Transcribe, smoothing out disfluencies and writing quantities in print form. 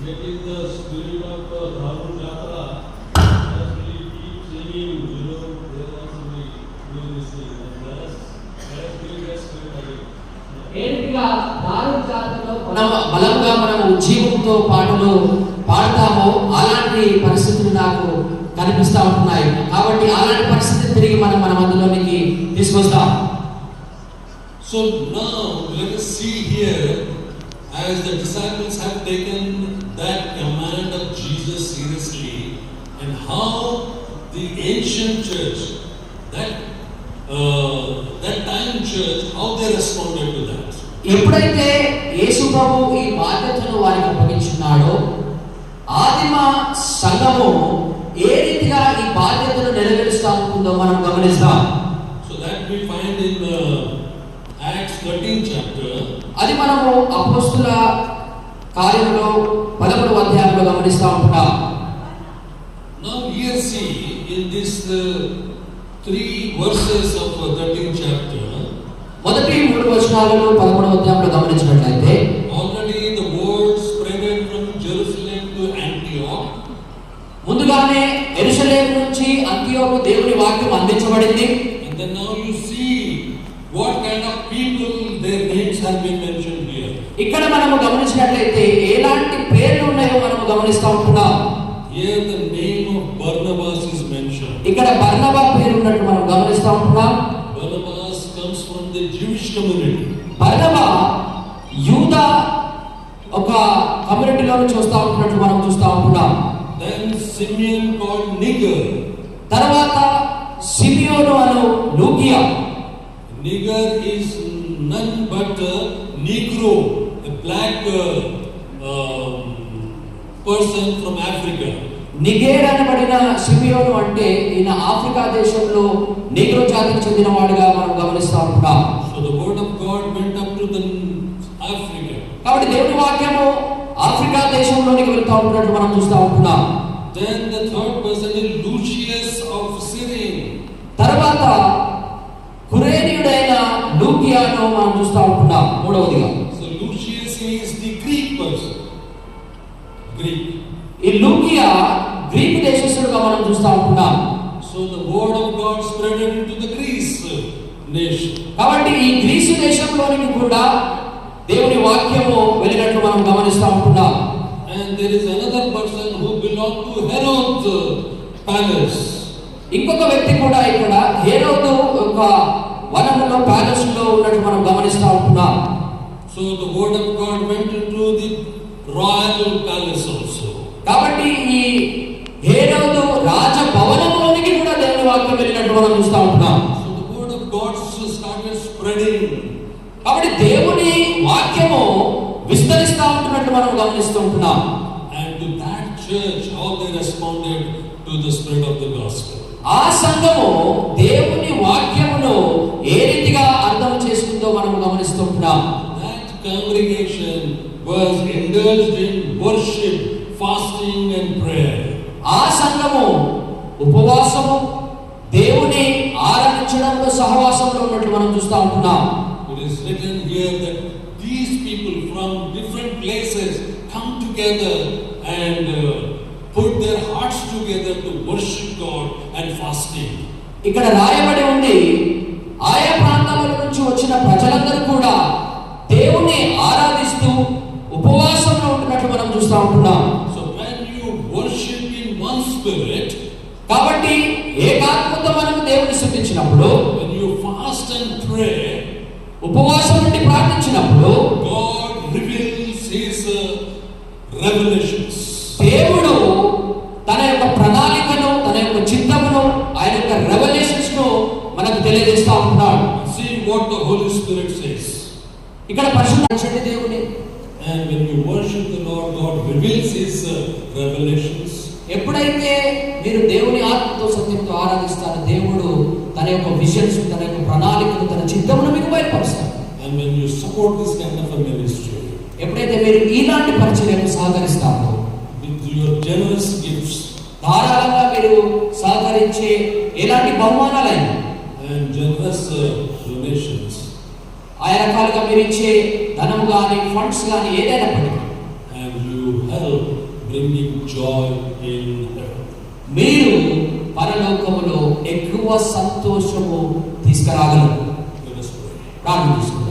getting the spirit of Dharu Jatra as we keep singing, there also we doing this thing. Let us bring that spirit again. ఏంటిగా ధారు జాతరలో బలంగా మనం జీవంతో పాటలు పాడతామో అలాంటి పరిస్థితులు నాకు కనిపిస్తూ ఉంటున్నాయి. కాబట్టి అలాంటి పరిస్థితిని తిరిగి మనం మన మధ్యలోనికి తీసుకొస్తాం. So now let us see here, as the disciples have taken that command of Jesus seriously, and how the ancient church, that time church, how they responded to that. ఎప్పుడైతే యేసు ప్రభు ఈ బాధ్యతను వారికి అప్పగించున్నాడో ఆదిమ సంఘము ఏ రీతిగా ఈ బాధ్యతను నెరవేరుస్తూ ఉంటుందో మనం గమనిస్తాం. So that we find in Acts 13th chapter. అది మనము అపోస్తుల కార్యములో 11వ అధ్యాయంలో గమనిస్తూ ఉంటున్నాం. Now here see in this 3 verses of 13th chapter. మొదటి 3 వచనాలను 11వ అధ్యాయంలో గమనించినట్లయితే already the word spreaded from Jerusalem to Antioch. ముందుగానే యెరూషలేము నుంచి అంతియోకు దేవుని వాక్యం అందించబడింది. And then now you see what kind of people their names have been mentioned here. ఇక్కడ మనము గమనించినట్లయితే ఎలాంటి పేర్లు ఉన్నాయో మనము గమనిస్తూ ఉంటున్నాం. Here the name of Barnabas is mentioned. ఇక్కడ బర్నబా పేరు ఉన్నట్టు మనం గమనిస్తూ ఉంటున్నాం. Barnabas comes from the Jewish community. బర్నబా యూదా ఒక కమ్యూనిటీలో నుంచి వస్తూ ఉంటున్నట్టు మనం చూస్తూ ఉంటున్నాం. Then Simeon called Niger. తర్వాత సిమియోను అను లూకియా. Niger is none but a Negro, a black person from Africa. నిగేర్ అనబడిన సిమియోను అంటే ఈయన ఆఫ్రికా దేశంలో నీగ్రో జాతికి చెందినవాడుగా మనం గమనిస్తూ ఉంటున్నాం. So the word of God went up to the Africa. కాబట్టి దేవుని వాక్యము ఆఫ్రికా దేశంలోనికి వెళ్తూ ఉంటున్నట్టు మనం చూస్తూ ఉంటున్నాం. Then the third person is Lucius of Cyrene. తర్వాత కురేనీయుడైన లూకియాను మనం చూస్తూ ఉంటున్నాం మూడవదిగా. So Lucius is the Greek person. Greek. ఈ లూకియా గ్రీకు దేశస్థుడుగా మనం చూస్తూ ఉంటున్నాం. So the word of God spread into the Greece nation. కాబట్టి ఈ గ్రీసు దేశంలోనికి కూడా దేవుని వాక్యము వెళ్ళినట్లు మనం గమనిస్తూ ఉంటున్నాం. And there is another person who belonged to Herod's palace. ఇంకొక వ్యక్తి కూడా ఇక్కడ హేరోదు యొక్క వనములో ప్యాలెస్ లో ఉన్నట్టు మనం గమనిస్తూ ఉంటున్నాం. So the word of God went into the royal palace also. కాబట్టి ఈ హేరోదు రాజ భవనంలోనికి కూడా దేవుని వాక్యం వెళ్ళినట్టు మనం చూస్తూ ఉంటున్నాం. So the word of God started spreading. కాబట్టి దేవుని వాక్యము విస్తరిస్తూ ఉంటున్నట్టు మనం గమనిస్తూ ఉంటున్నాం. And to that church how they responded to the spread of the gospel. ఆ సంఘము దేవుని వాక్యమును ఏ రీతిగా అర్థం చేసుకుందో మనం గమనిస్తూ ఉంటున్నాం. That congregation was indulged in worship, fasting and prayer. ఆ సంఘము ఉపవాసము దేవుని ఆరాధించడంలో సహవాసంలో ఉన్నట్టు మనం చూస్తూ ఉంటున్నాం. It is written here that these people from different places come together and put their hearts together to worship God and fasting. ఇక్కడ రాయబడి ఉంది ఆయా ప్రాంతాల నుంచి వచ్చిన ప్రజలందరూ కూడా దేవుని ఆరాధిస్తూ ఉపవాసంలో ఉంటున్నట్లు మనం చూస్తూ ఉంటున్నాం. So when you worship in one spirit, కాబట్టి ఏకాత్మతో మనం దేవుని స్తుతించినప్పుడు, when you fast and pray, ఉపవాసం నుండి ప్రార్థించినప్పుడు God reveals his revelations. దేవుడు తన యొక్క ప్రణాళికను తన యొక్క చిత్తమును ఆయన యొక్క రెవల్యూషన్స్ ను మనకు తెలియజేస్తా ఉంటున్నాడు. See what the Holy Spirit says. ఇక్కడ పరిశుద్ధ దేవుని And when you worship the Lord, God reveals his revelations. ఎప్పుడైతే మీరు దేవుని ఆత్మతో సత్యంతో ఆరాధిస్తారో దేవుడు తన యొక్క విజన్స్ తన యొక్క ప్రణాళికను తన చిత్తమును మీకు బయలుపరుస్తాడు. And when you support this kind of a ministry, ఎప్పుడైతే మీరు ఇలాంటి పరిచర్యకు సహకరిస్తారో with your generous gifts, ధారాళంగా మీరు సహకరించే ఎలాంటి బహుమానాలైనా and generous donations, ఆయా రకాలుగా మీరు ఇచ్చే ధనము కానీ ఫండ్స్ కానీ ఏదైనప్పటికీ and you help bringing joy in heaven. మీరు పరలోకములో ఎక్కువ సంతోషము తీసుకురాగలరు. Let us pray. ప్రార్థించుకుందాం.